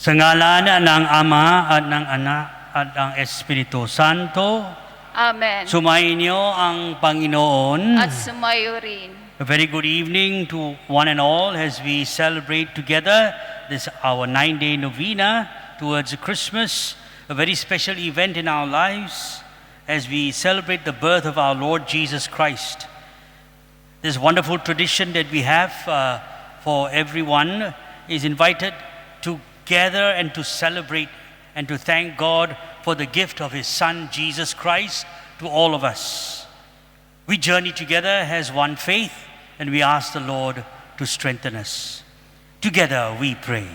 Sa ngalan ng Ama at ng Anak at ng Espiritu Santo, Amen. sumainyo ang Panginoon. At sumayo rin. A very good evening to one and all as we celebrate together this our 9-day novena towards Christmas, a very special event in our lives as we celebrate the birth of our Lord Jesus Christ. This wonderful tradition that we have for everyone is invited to gather and to celebrate and to thank God for the gift of His Son, Jesus Christ, to all of us. We journey together as one faith, and we ask the Lord to strengthen us. Together we pray.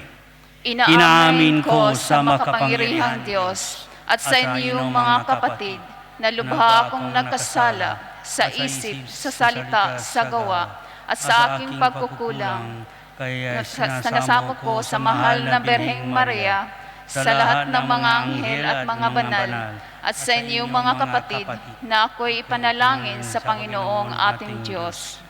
Inaamin ko sa makapangyarihang Diyos at sa inyong mga kapatid na lubha akong nagkasala sa isip, sa salita, sa gawa, at sa aking pagkukulang. Kaya sinasamo ko sa mahal na Birheng Maria, sa lahat ng mga anghel at mga banal, at sa inyong mga kapatid na ako'y ipanalangin sa Panginoong ating Diyos.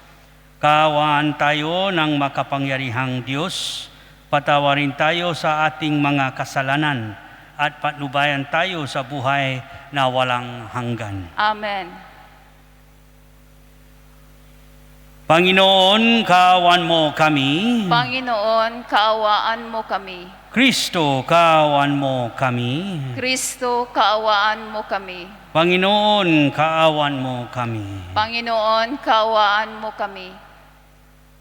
Kaawaan tayo ng makapangyarihang Diyos, patawarin tayo sa ating mga kasalanan, at patnubayan tayo sa buhay na walang hanggan. Amen. Panginoon, kaawaan mo kami. Panginoon, kaawaan mo kami. Kristo, kaawaan mo kami. Kristo, kaawaan mo kami. Panginoon, kaawaan mo kami. Panginoon, kaawaan mo kami.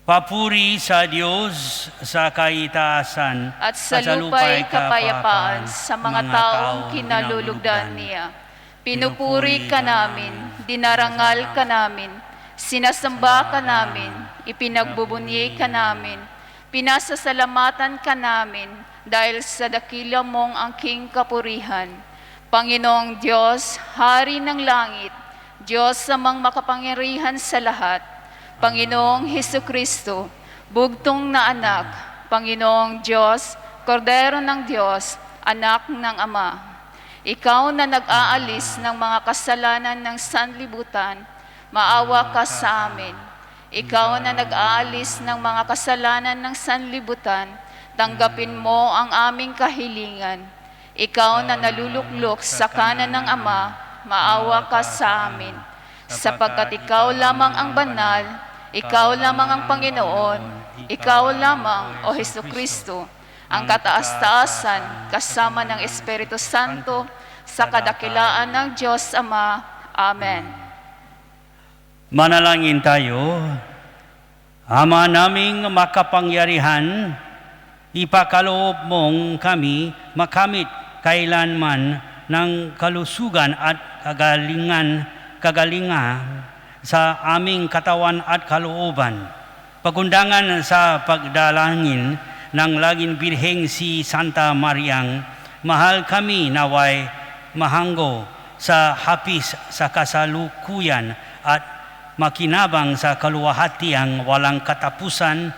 Papuri sa Diyos sa kaitaasan At sa lupa'y kapayapaan sa mga taong kinalulugdan niya. Pinupuri ka namin, dinarangal ka namin, sinasamba ka namin, ipinagbubunyi ka namin, pinasasalamatan ka namin dahil sa dakila mong angking kapurihan. Panginoong Diyos, Hari ng langit, Diyos samang makapangyarihan sa lahat, Panginoong Hesukristo, bugtong na anak, Panginoong Diyos, Kordero ng Diyos, anak ng Ama. Ikaw na nag-aalis ng mga kasalanan ng sanlibutan, maawa ka sa amin. Ikaw na nag-aalis ng mga kasalanan ng sanlibutan, tanggapin mo ang aming kahilingan. Ikaw na naluluklok sa kanan ng Ama, maawa ka sa amin. Sapagkat ikaw lamang ang banal, ikaw lamang ang Panginoon, ikaw lamang, O Hesukristo, ang kataas-taasan kasama ng Espiritu Santo sa kadakilaan ng Diyos Ama. Amen. Manalangin tayo. Ama naming makapangyarihan, ipakaloob mong kami makamit kailanman ng kalusugan at kagalingan sa aming katawan at kalooban. Pagundangan sa pagdalangin ng laging Birheng si Santa Mariang, mahal kami naway mahanggo sa hapis sa kasalukuyan at makinabang sa kaluwahatiang walang katapusan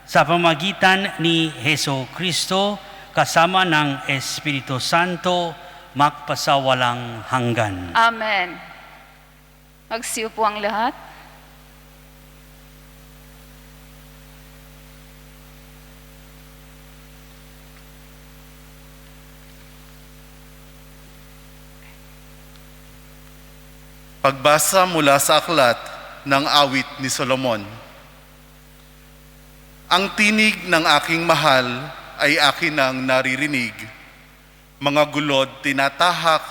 sa pamagitan ni Heso Kristo kasama ng Espiritu Santo magpasawalang hanggan. Amen. Magsiupo ang lahat. Pagbasa mula sa aklat ng awit ni Solomon. Ang tinig ng aking mahal ay akin ang naririnig. Mga gulod tinatahak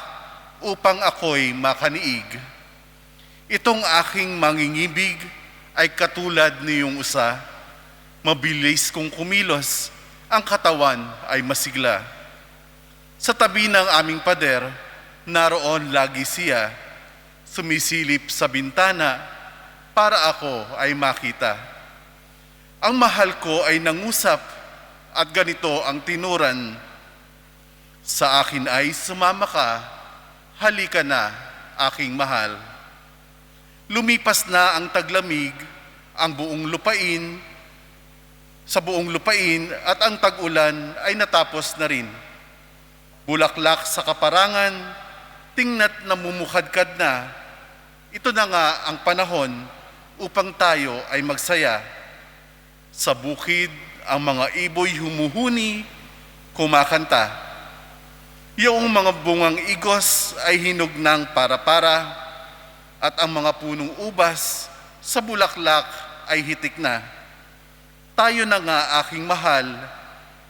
upang ako'y makaniig. Itong aking mangingibig ay katulad niyong usa. Mabilis kong kumilos, ang katawan ay masigla. Sa tabi ng aming pader, naroon lagi siya. Sumisilip sa bintana para ako ay makita. Ang mahal ko ay nangusap at ganito ang tinuran. Sa akin ay sumama ka, halika na, aking mahal. Lumipas na ang taglamig, ang buong lupain, sa buong lupain at ang tag-ulan ay natapos na rin. Bulaklak sa kaparangan, tingna't namumukadkad na. Ito na nga ang panahon upang tayo ay magsaya. Sa bukid, ang mga iboy humuhuni, kumakanta. Iyong mga bungang igos ay hinog ng para-para at ang mga punong ubas sa bulaklak ay hitik na. Tayo na nga aking mahal,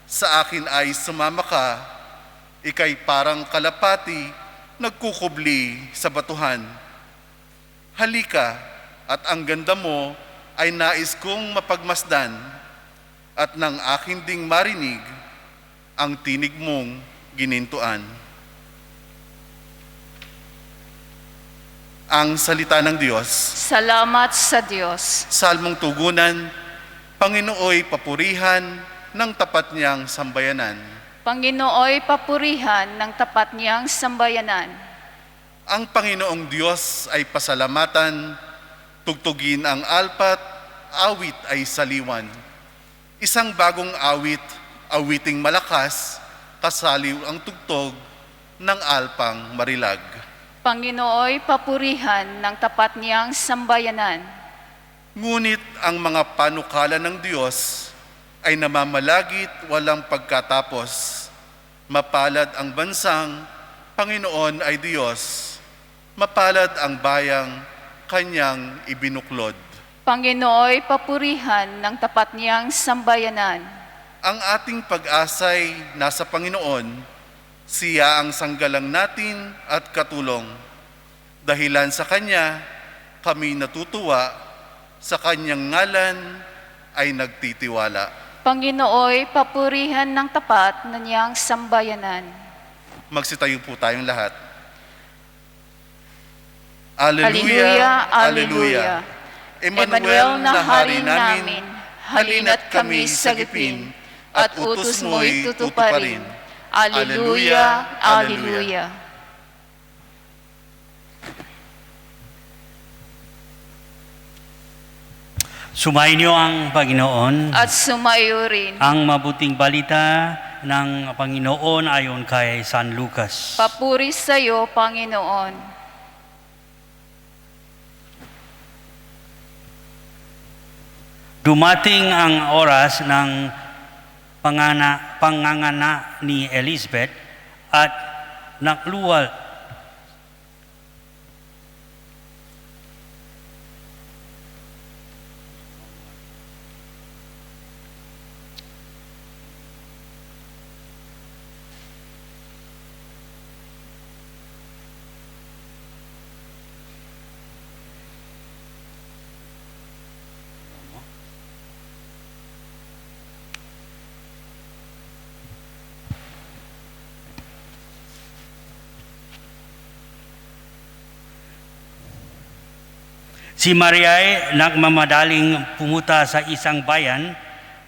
sa akin ay sumama ka, ika'y parang kalapati nagkukubli sa batuhan. Halika at ang ganda mo ay nais kong mapagmasdan at ng aking ding marinig ang tinig mong ginintuan. Ang salita ng Diyos. Salamat sa Diyos. Salmong tugunan, Panginooy papurihan ng tapat niyang sambayanan. Panginooy papurihan ng tapat niyang sambayanan. Ang Panginoong Diyos ay pasalamatan, tugtugin ang alpat, awit ay saliwan. Isang bagong awit, awiting malakas, kasaliw ang tugtog ng alpang marilag. Panginooy papurihan ng tapat niyang sambayanan. Ngunit ang mga panukala ng Diyos ay namamalagit walang pagkatapos. Mapalad ang bansang Panginoon ay Diyos. Mapalad ang bayang kanyang ibinuklod. Panginooy papurihan ng tapat niyang sambayanan. Ang ating pag-asay nasa Panginoon, siya ang sanggalang natin at katulong. Dahilan sa Kanya, kami natutuwa, sa Kanyang ngalan ay nagtitiwala. Panginooy papurihan ng tapat na niyang sambayanan. Magsitayo po tayong lahat. Alleluia, Alleluia. Emmanuel na hari namin, halina't kami sagipin, at utos mo'y tutuparin. Alleluia, Alleluia. Sumainyo ang Panginoon. At sumayo rin. Ang mabuting balita ng Panginoon ayon kay San Lucas. Papuri sa iyo, Panginoon. Dumating ang oras ng pangangana ni Elizabeth at nakluwal Si Maria ay nagmamadaling pumunta sa isang bayan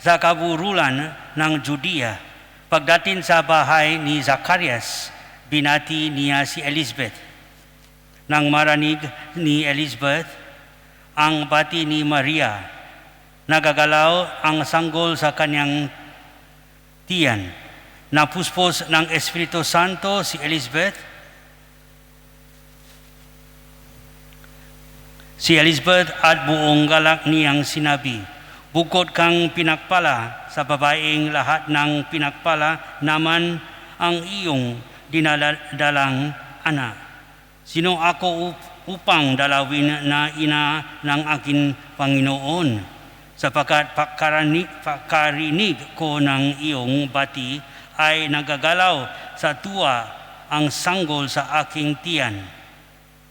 sa kaburulan ng Judea. Pagdating sa bahay ni Zacarias, binati niya si Elizabeth. Nang marinig ni Elizabeth ang bati ni Maria, nagagalaw ang sanggol sa kanyang tiyan. Napuspos ng Espiritu Santo si Elizabeth. Si Elizabeth at buong galak niyang sinabi, bukod kang pinagpala sa babaeng lahat ng pinagpala naman ang iyong dinadalang anak. Sino ako upang dalawin na ina ng aking Panginoon? Sapagkat pagkarinig ko ng iyong bati ay nagagalaw sa tuwa ang sanggol sa aking tiyan.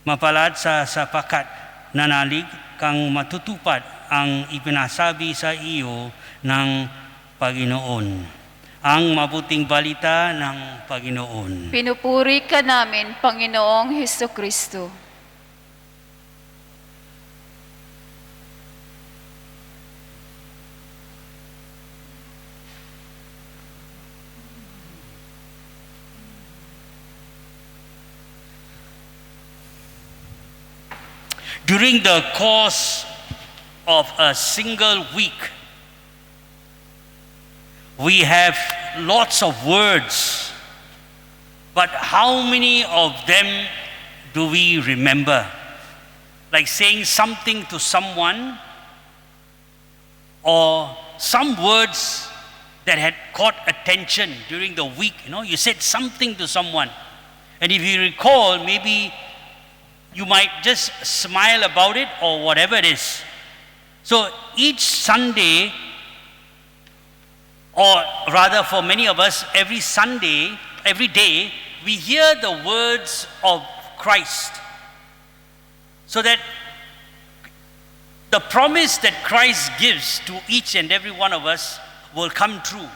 Mapalad sa sapagkat nanalig kang matutupad ang ipinasabi sa iyo ng Panginoon. Ang mabuting balita ng Panginoon. Pinupuri ka namin, Panginoong Hesukristo. During the course of a single week, we have lots of words, but how many of them do we remember? Like saying something to someone, or some words that had caught attention during the week. You said something to someone. And if you recall, maybe you might just smile about it or whatever it is. So each Sunday, or rather for many of us, every Sunday, every day, we hear the words of Christ. So that the promise that Christ gives to each and every one of us will come true.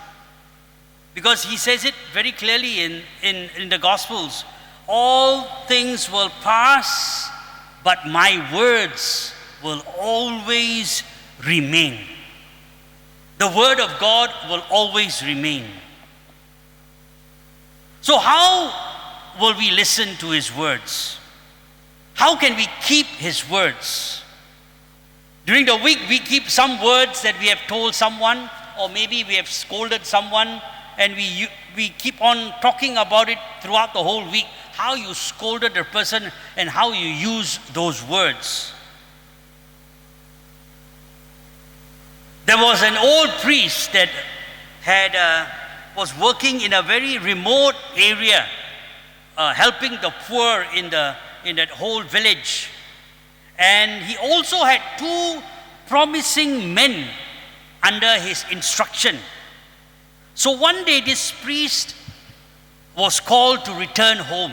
Because he says it very clearly in the Gospels. All things will pass, but my words will always remain. The word of God will always remain. So how will we listen to his words? How can we keep his words? During the week, we keep some words that we have told someone, or maybe we have scolded someone, and we keep on talking about it throughout the whole week, how you scolded a person and how you use those words. There was an old priest that was working in a very remote area, helping the poor in that whole village. And he also had 2 promising men under his instruction. So one day this priest was called to return home.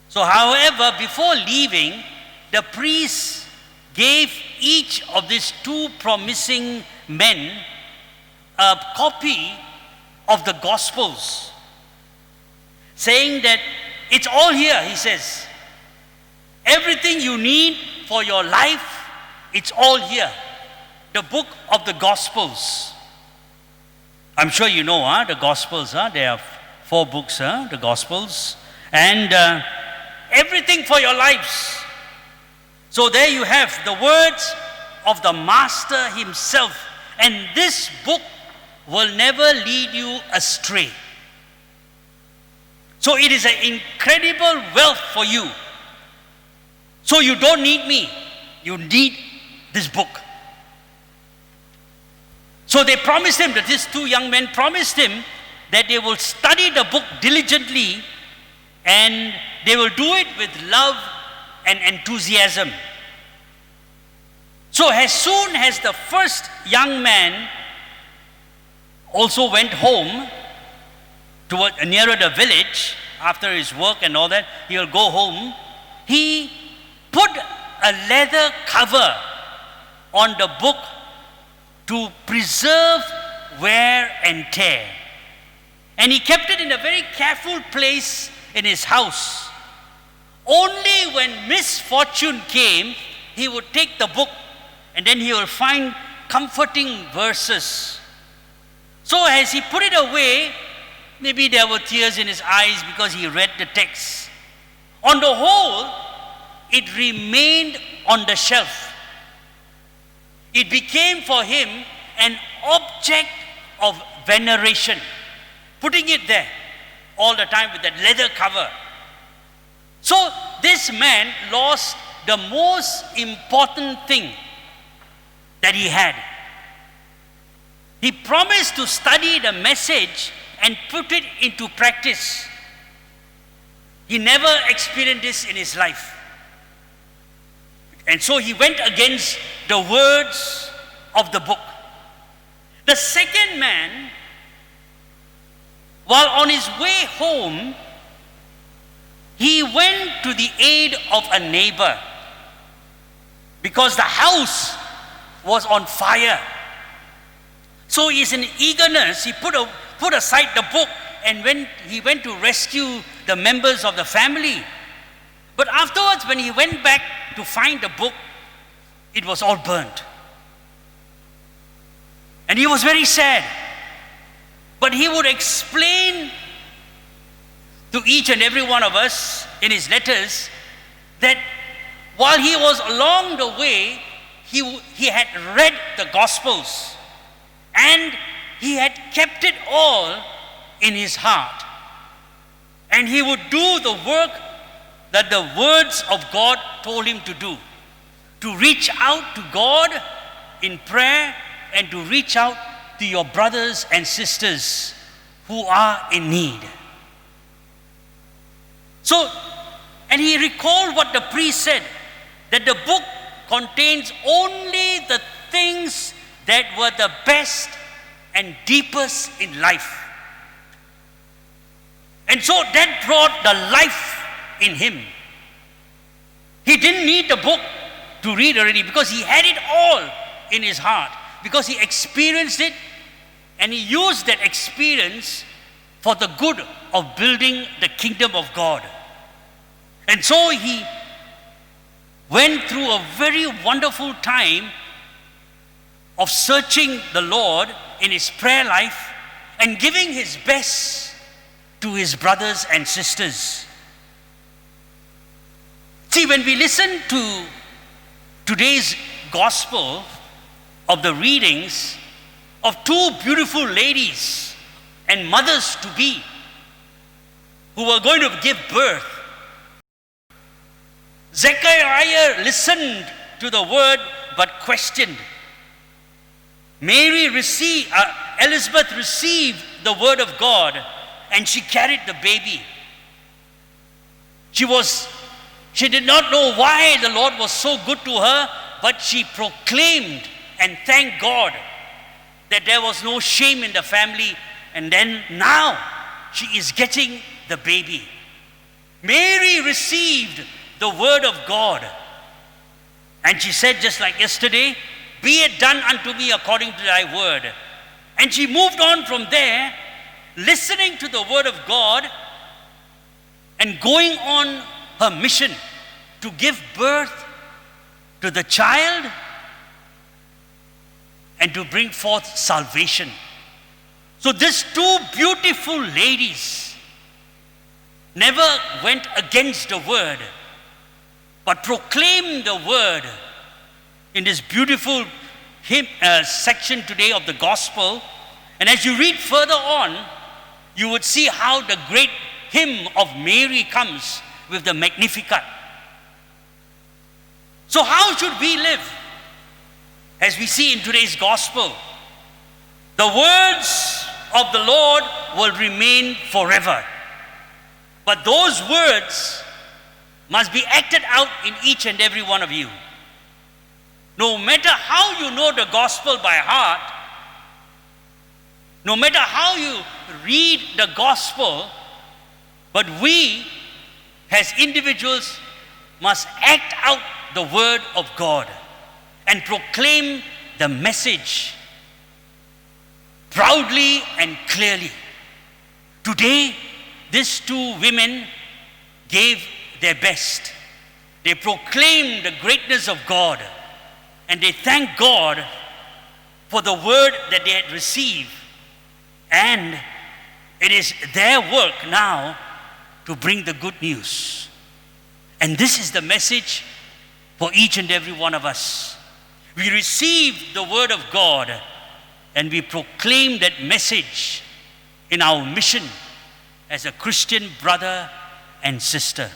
So however, before leaving, the priest gave each of these 2 promising men a copy of the Gospels, saying that it's all here, he says. Everything you need for your life, it's all here. The book of the Gospels. I'm sure you know the Gospels. There are 4 books, the Gospels. And everything for your lives. So there you have the words of the Master himself. And this book will never lead you astray. So it is an incredible wealth for you. So you don't need me. You need this book. So they promised him, that these 2 young men promised him that they will study the book diligently and they will do it with love and enthusiasm. So as soon as the first young man also went home nearer the village, after his work and all that, he'll go home, he put a leather cover on the book to preserve wear and tear. And he kept it in a very careful place in his house. Only when misfortune came, he would take the book and then he will find comforting verses. So as he put it away, maybe there were tears in his eyes because he read the text. On the whole, it remained on the shelf. It became for him an object of veneration, putting it there all the time with that leather cover. So this man lost the most important thing that he had. He promised to study the message and put it into practice. He never experienced this in his life. And so he went against the words of the book. The second man, while on his way home, he went to the aid of a neighbor because the house was on fire. So he's in eagerness, he put aside the book and he went to rescue the members of the family. But afterwards, when he went back to find the book, it was all burnt. And he was very sad. But he would explain to each and every one of us in his letters that while he was along the way, he had read the Gospels and he had kept it all in his heart. And he would do the work that the words of God told him to do, to reach out to God in prayer and to reach out to your brothers and sisters who are in need. So, and he recalled what the priest said, that the book contains only the things that were the best and deepest in life. And so that brought the life in him. He didn't need the book to read already because he had it all in his heart, because he experienced it and he used that experience for the good of building the kingdom of God. And so he went through a very wonderful time of searching the Lord in his prayer life and giving his best to his brothers and sisters. See, when we listen to today's gospel of the readings of two beautiful ladies and mothers to be who were going to give birth, Zechariah listened to the word but questioned. Elizabeth received the word of God and she carried the baby. She did not know why the Lord was so good to her, but she proclaimed and thanked God that there was no shame in the family, and then now she is getting the baby. Mary received the word of God and she said, just like yesterday, "Be it done unto me according to thy word." And she moved on from there, listening to the word of God and going on her mission to give birth to the child and to bring forth salvation. So these two beautiful ladies never went against the word, but proclaimed the word in this beautiful section today of the gospel. And as you read further on, you would see how the great hymn of Mary comes with the Magnificat. So how should we live? As we see in today's gospel, the words of the Lord will remain forever. But those words must be acted out in each and every one of you. No matter how you know the gospel by heart, no matter how you read the gospel, but we as individuals must act out the word of God and proclaim the message proudly and clearly. Today, these two women gave their best. They proclaimed the greatness of God and they thanked God for the word that they had received. And it is their work now to bring the good news. And this is the message for each and every one of us. We receive the word of God and we proclaim that message in our mission as a Christian brother and sister.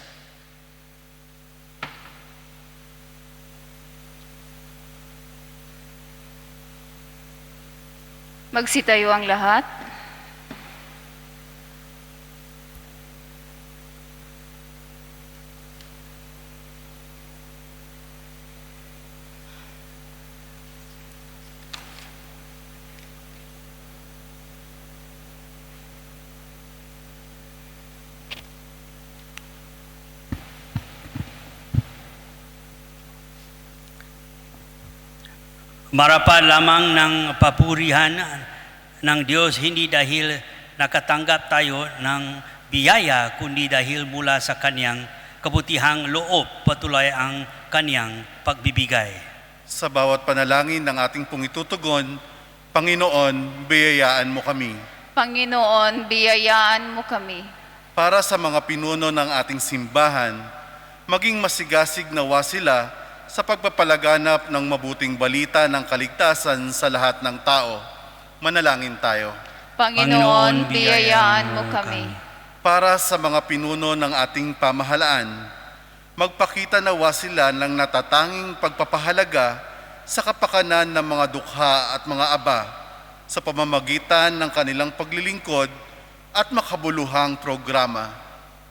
Magsitayo ang lahat. Marapat lamang ng papurihan ng Diyos, hindi dahil nakatanggap tayo ng biyaya, kundi dahil mula sa Kanyang kabutihang loob, patuloy ang Kanyang pagbibigay. Sa bawat panalangin ng ating pong itutugon, Panginoon, biyayaan mo kami. Panginoon, biyayaan mo kami. Para sa mga pinuno ng ating simbahan, maging masigasig nawa sila sa pagpapalaganap ng mabuting balita ng kaligtasan sa lahat ng tao. Manalangin tayo. Panginoon, biyayaan mo kami. Para sa mga pinuno ng ating pamahalaan, magpakita nawa sila ng natatanging pagpapahalaga sa kapakanan ng mga dukha at mga aba sa pamamagitan ng kanilang paglilingkod at makabuluhang programa.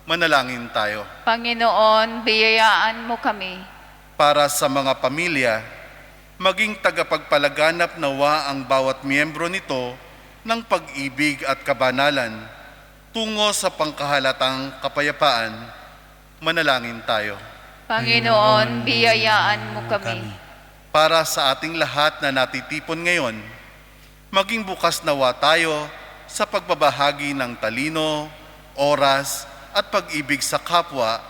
Manalangin tayo. Panginoon, biyayaan mo kami. Para sa mga pamilya, maging tagapagpalaganap nawa ang bawat miyembro nito ng pag-ibig at kabanalan tungo sa pangkahalatang kapayapaan. Manalangin tayo. Panginoon, biyayaan mo kami. Para sa ating lahat na natitipon ngayon, maging bukas nawa tayo sa pagbabahagi ng talino, oras at pag-ibig sa kapwa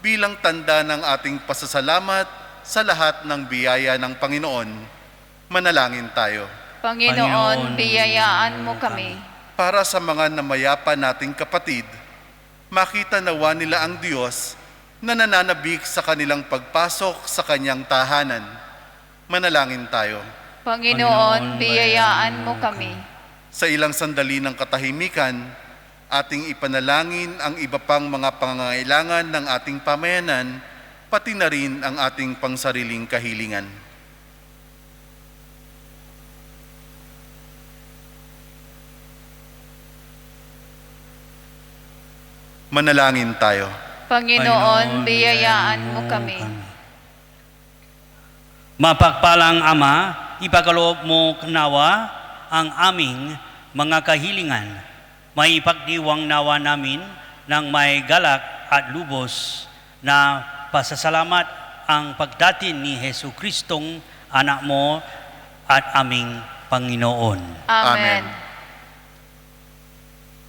bilang tanda ng ating pasasalamat sa lahat ng biyaya ng Panginoon. Manalangin tayo. Panginoon, biyayaan mo kami. Para sa mga namayapa nating kapatid, makita nawa nila ang Diyos na nananabik sa kanilang pagpasok sa kanyang tahanan. Manalangin tayo. Panginoon, biyayaan mo kami. Sa ilang sandali ng katahimikan, ating ipanalangin ang iba pang mga pangangailangan ng ating pamayanan, pati na rin ang ating pangsariling kahilingan. Manalangin tayo. Panginoon, biyayaan mo kami. Mapagpalang Ama, ipagkaloob mo nawa ang aming mga kahilingan. May ipagdiwang nawa namin ng may galak at lubos na pasasalamat ang pagdating ni Hesu Kristong anak mo at aming Panginoon. Amen.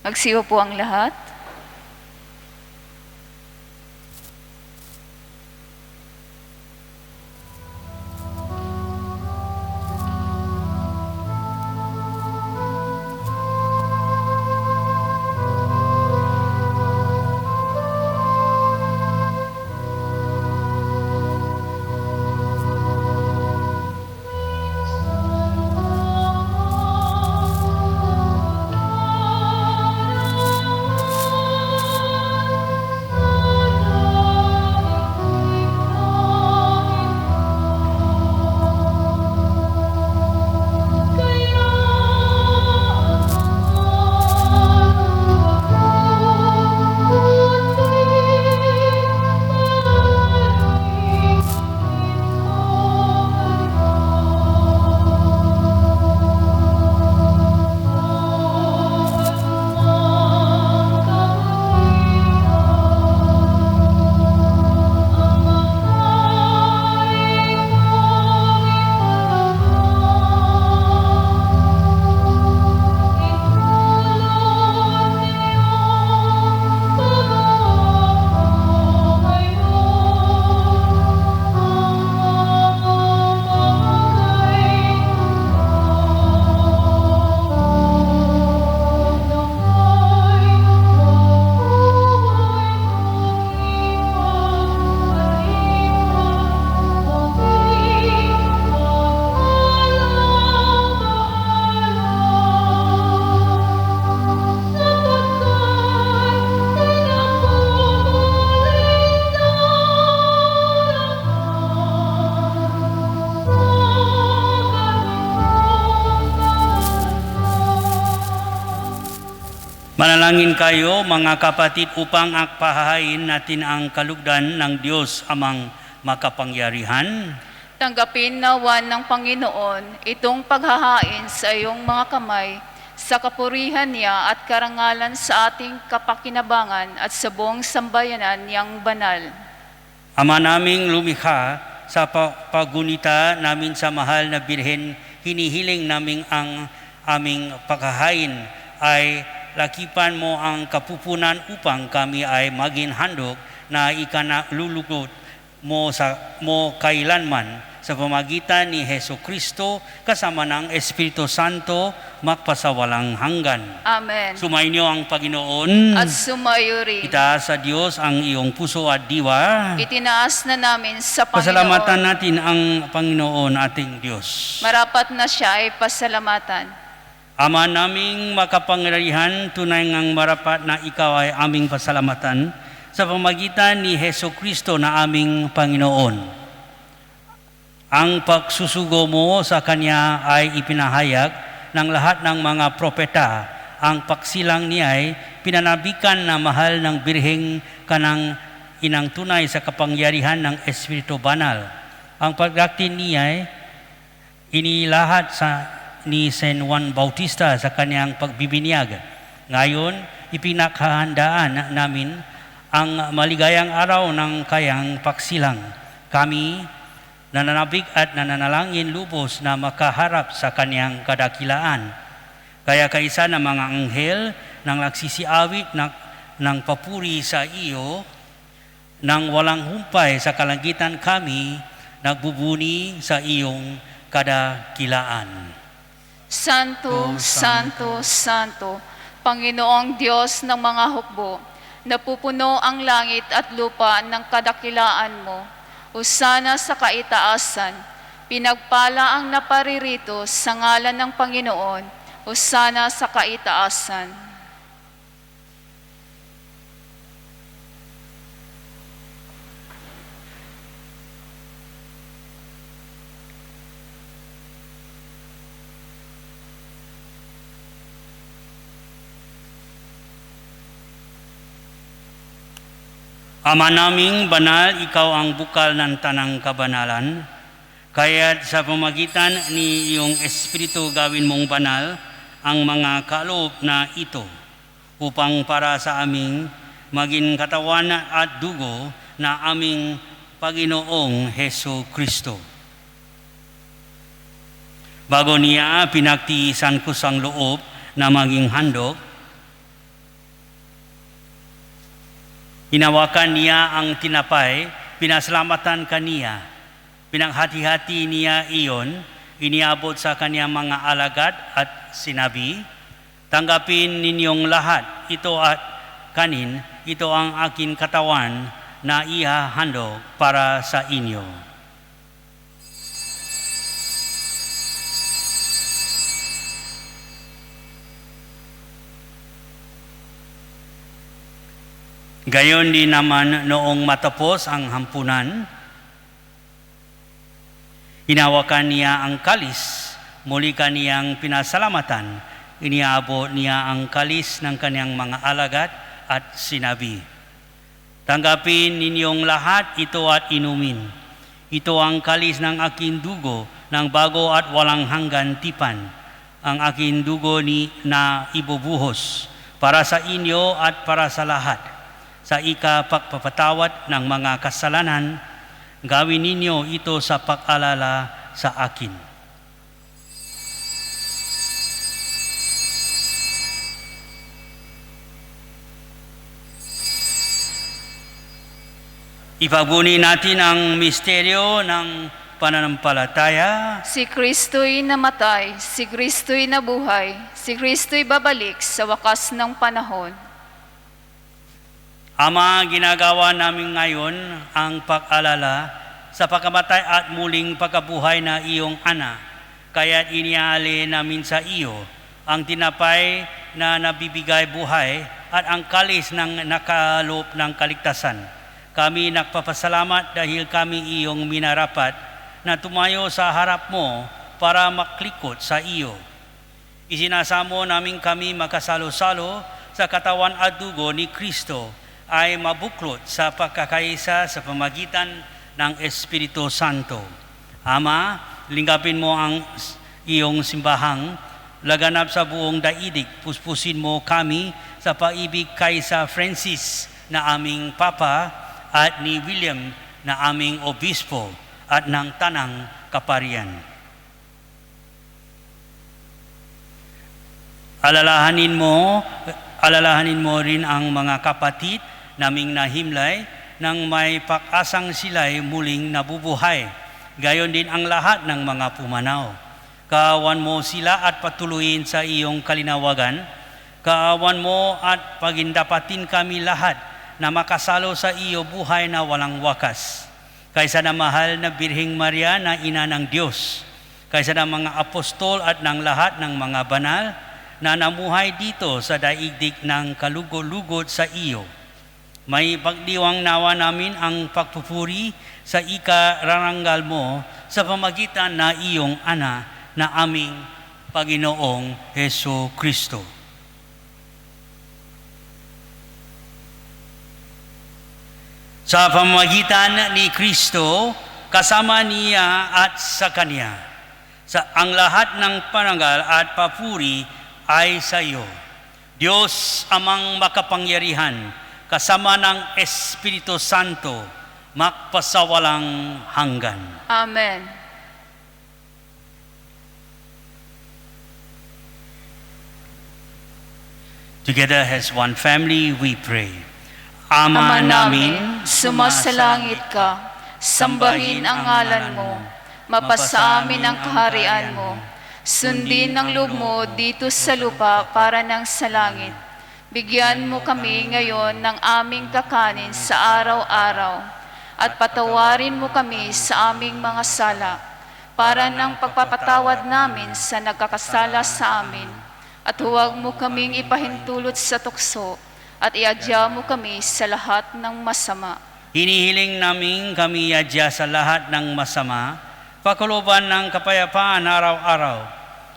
Magsiyo po ang lahat. Manalangin kayo mga kapatid upang akpahain natin ang kalugdan ng Diyos amang makapangyarihan. Tanggapin nawa ng Panginoon itong paghahain sa iyong mga kamay sa kapurihan niya at karangalan sa ating kapakinabangan at sa buong sambayanan niyang banal. Ama naming lumikha, sa pagunita namin sa mahal na Birhen, hinihiling namin ang aming paghahain ay lakipan mo ang kapupunan upang kami ay maging handog na ikanalulugod mo kailanman sa pamagitan ni Hesu Kristo kasama ng Espiritu Santo magpasawalang hanggan. Amen. Sumainyo ang Panginoon. At sumayo rin. Itaas sa Diyos ang iyong puso at diwa. Itinaas na namin sa Panginoon. Pasalamatan natin ang Panginoon ating Diyos. Marapat na siya ay pasalamatan. Ama naming makapangyarihan, tunay ngang marapat na ikaw ay aming pasalamatan sa pamagitan ni Hesu Kristo na aming Panginoon. Ang pagsusugo mo sa Kanya ay ipinahayag ng lahat ng mga propeta. Ang pagsilang niya ay pinanabikan na mahal ng birheng kanang inang tunay sa kapangyarihan ng Espiritu Banal. Ang pagdaktin niya ay inilahat ni San Juan Bautista sa kanyang pagbibinyag. Ngayon, ipinakhahandaan namin ang maligayang araw ng kayang pagsilang. Kami nananabik at nananalangin lubos na makaharap sa kanyang kadakilaan. Kaya kaisa ng mga anghel nang nagsisiawit ng papuri sa iyo, nang walang humpay sa kalangitan kami, nagbubuni sa iyong kadakilaan. Santo, Santo, Santo, Panginoong Diyos ng mga hukbo, napupuno ang langit at lupa ng kadakilaan mo. Hosana sa kaitaasan, pinagpala ang naparirito sa ngalan ng Panginoon. Hosana sa kaitaasan. Ama naming banal, ikaw ang bukal ng tanang kabanalan. Kaya't sa pamagitan ni iyong Espiritu gawin mong banal ang mga kaloob na ito upang para sa aming maging katawan at dugo na aming Panginoong Heso Kristo. Bago niya pinagtiisan ko sang loob na maging handog, hinawakan niya ang tinapay, pinasalamatan kaniya, pinanghati-hati niya iyon, iniabot sa kanyang mga alagad at sinabi, tanggapin ninyong lahat, ito at kanin, ito ang aking katawan na ihahandog para sa inyo. Gayon din naman noong matapos ang hampunan, hinawakan niya ang kalis, muli kaniyang pinasalamatan, iniabot niya ang kalis ng kaniyang mga alagad at sinabi, tanggapin ninyong lahat ito at inumin. Ito ang kalis ng aking dugo ng bago at walang hanggan tipan, ang aking dugo na ibubuhos para sa inyo at para sa lahat. Sa ikapagpapatawad ng mga kasalanan, gawin ninyo ito sa pag-alala sa akin. Ipagbuni natin ang misteryo ng pananampalataya. Si Kristo'y namatay, si Kristo'y nabuhay, si Kristo'y babalik sa wakas ng panahon. Ama, ginagawa namin ngayon ang pag-alala sa pagkamatay at muling pagkabuhay na iyong anak. Kaya't iniali namin sa iyo ang tinapay na nabibigay buhay at ang kalis ng nakaloob ng kaligtasan. Kami nagpapasalamat dahil kami iyong minarapat na tumayo sa harap mo para maklikot sa iyo. Isinasamo namin kami makasalo-salo sa katawan at dugo ni Kristo ay mabuklot sa pagkakaisa sa pamagitan ng Espiritu Santo. Ama, lingapin mo ang iyong simbahang laganap sa buong daigdig. Puspusin mo kami sa pag-ibig kay sa Francis na aming Papa at ni William na aming Obispo at ng Tanang Kaparian. Alalahanin mo rin ang mga kapatid naming nahimlay nang may pag-asang sila'y muling nabubuhay. Gayon din ang lahat ng mga pumanaw. Kaawan mo sila at patuloyin sa iyong kalinawagan. Kaawan mo at pagindapatin kami lahat na makasalo sa iyo buhay na walang wakas. Kaysa na mahal na Birheng Maria na ina ng Diyos, kaysa na mga apostol at ng lahat ng mga banal na namuhay dito sa daigdig ng kalugod-lugod sa iyo. May pagdiwang nawa namin ang pagpupuri sa ikararangal mo sa pamagitan na iyong anak na aming Panginoong Heso Kristo. Sa pamamagitan ni Kristo, kasama niya at sa Kanya, ang lahat ng parangal at papuri ay sa iyo, Diyos Amang makapangyarihan, kasama ng Espiritu Santo, magpasawalang hanggan. Amen. Together as one family, we pray. Ama namin, sumasalangit ka, sambahin ang ngalan mo, mapasa amin ang kaharian mo, sundin ang loob mo dito sa lupa para ng sa langit. Bigyan mo kami ngayon ng aming kakanin sa araw-araw, at patawarin mo kami sa aming mga sala, para ng pagpapatawad namin sa nagkakasala sa amin. At huwag mo kaming ipahintulot sa tukso, at iadya mo kami sa lahat ng masama. Hinihiling namin kami iadya sa lahat ng masama, pakuluban ng kapayapaan araw-araw,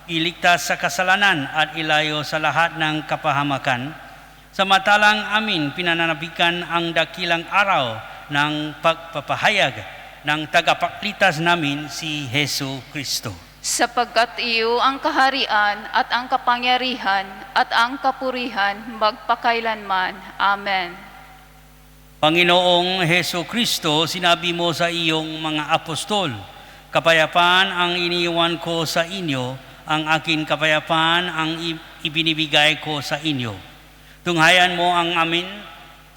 iligtas sa kasalanan at ilayo sa lahat ng kapahamakan. Samantalang amin pinananabikan ang dakilang araw ng pagpapahayag ng tagapagligtas namin si Heso Kristo. Sapagkat iyo ang kaharian at ang kapangyarihan at ang kapurihan magpakailanman. Amen. Panginoong Heso Kristo, sinabi mo sa iyong mga apostol, kapayapaan ang iniwan ko sa inyo, ang aking kapayapaan ang ibinibigay ko sa inyo. Tunghayan mo ang amin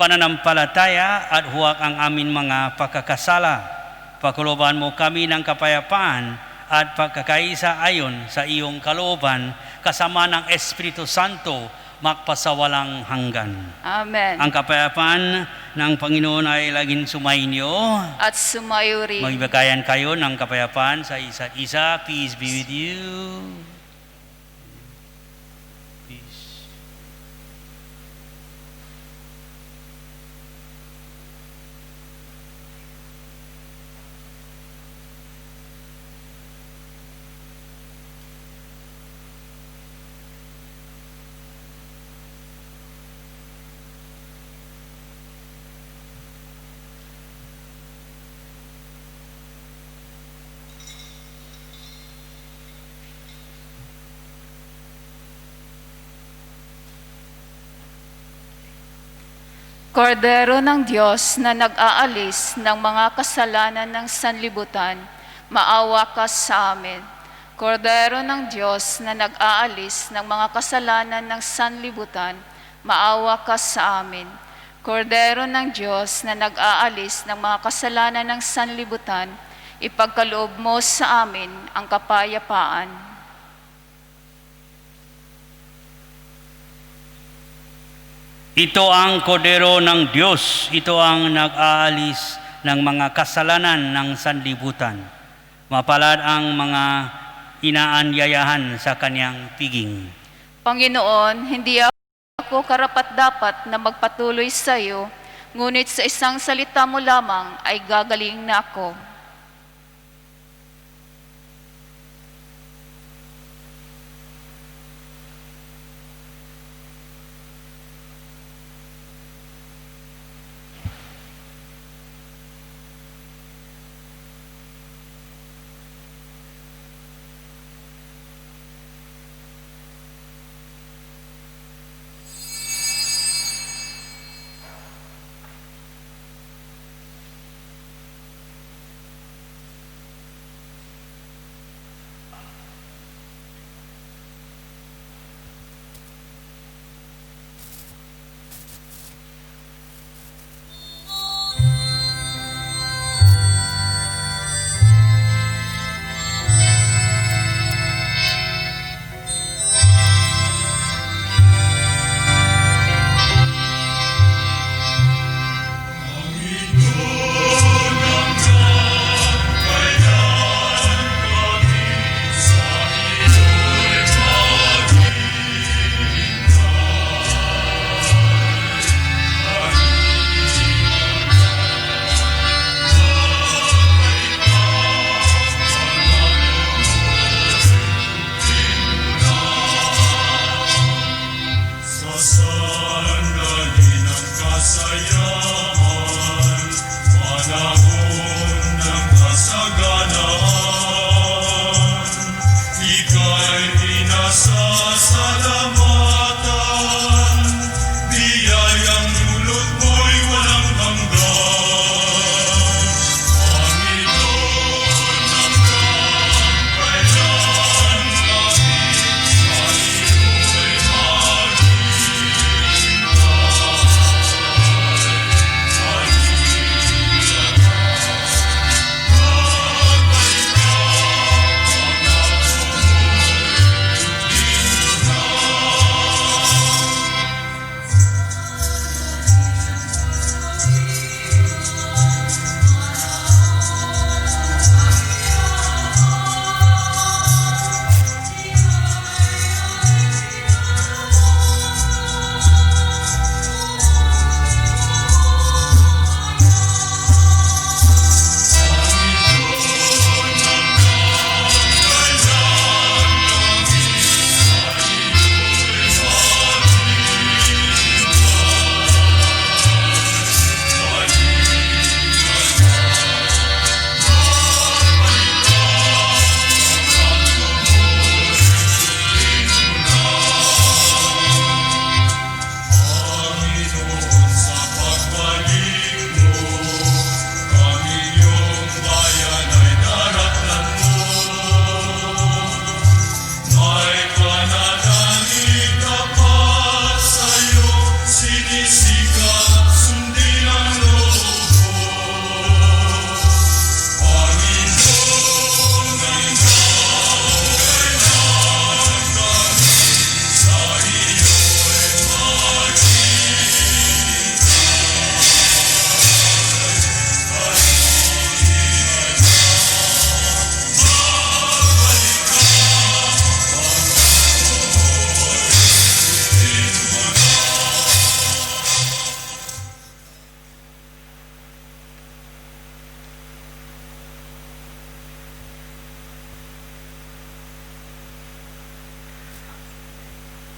pananampalataya at huwag ang amin mga pagkakasala. Pakuluban mo kami ng kapayapaan at pagkakaisa ayon sa iyong kalooban, kasama ng Espiritu Santo, magpasawalang hanggan. Amen. Ang kapayapaan ng Panginoon ay laging sumainyo. At sumayo rin. Magbigay kayo ng kapayapaan sa isa't isa. Peace be with you. Peace. Kordero ng Diyos na nag-aalis ng mga kasalanan ng sanlibutan, maawa ka sa amin. Kordero ng Diyos na nag-aalis ng mga kasalanan ng sanlibutan, maawa ka sa amin. Kordero ng Diyos na nag-aalis ng mga kasalanan ng sanlibutan, ipagkaloob mo sa amin ang kapayapaan. Ito ang kordero ng Diyos, ito ang nag-aalis ng mga kasalanan ng sanlibutan. Mapalad ang mga inaanyayahan sa kanyang piging. Panginoon, hindi ako karapat-dapat na magpatuloy sa iyo, ngunit sa isang salita mo lamang ay gagaling na ako.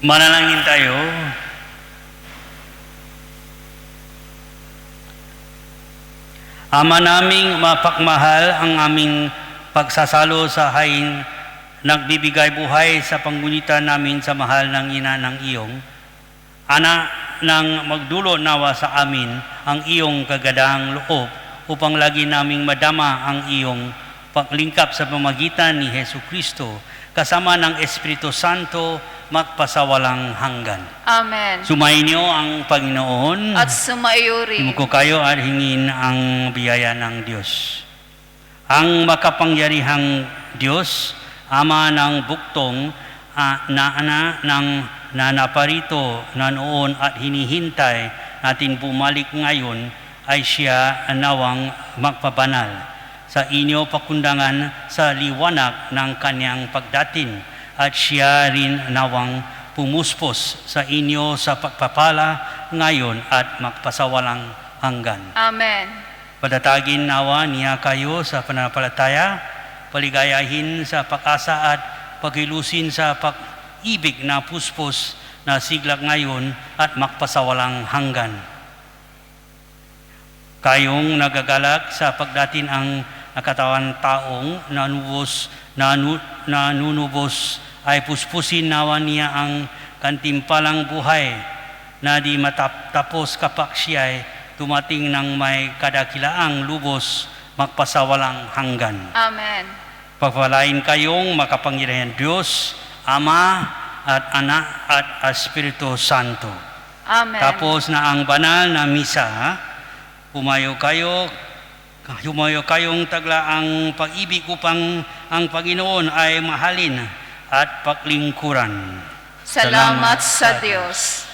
Manalangin tayo. Ama naming mapakmahal, ang aming pagsasalo sa hain nagbibigay buhay sa panggunitan namin sa mahal ng ina ng iyong. Ana nang magdulo nawa sa amin ang iyong kagadahang loob upang lagi naming madama ang iyong paglingkap sa pamagitan ni Hesu Kristo kasama ng Espiritu Santo magpasawalang hanggan. Amen. Sumainyo ang Panginoon. At sumaiyo rin. Himuko kayo at hingin ang biyaya ng Diyos. Ang makapangyarihang Diyos, Ama ng buktong, ng nanaparito na noon at hinihintay natin bumalik ngayon, ay siya nawang magpabanal sa inyo pakundangan sa liwanag ng kanyang pagdating, at siya rin nawang pumuspos sa inyo sa pagpapala ngayon at magpasawalang hanggan. Amen. Padatagin nawa niya kayo sa pananampalataya, paligayahin sa pag-asa at paghilusin sa pag-ibig na puspos na siglag ngayon at magpasawalang hanggan. Kayong nagagalak sa pagdating ang nakatawan taong nanunubos ay puspusin nawa niya ang kantimpalang buhay na di matapos kapag siya'y tumating ng may kadakilaang lubos magpasawalang hanggan. Amen. Pagpalain kayong makapangyarihan Diyos, Ama at Anak at Espiritu Santo. Amen. Tapos na ang banal na misa, humayo kayong tagla ang pag-ibig upang ang Panginoon ay mahalin at paglingkuran. Salamat sa Diyos.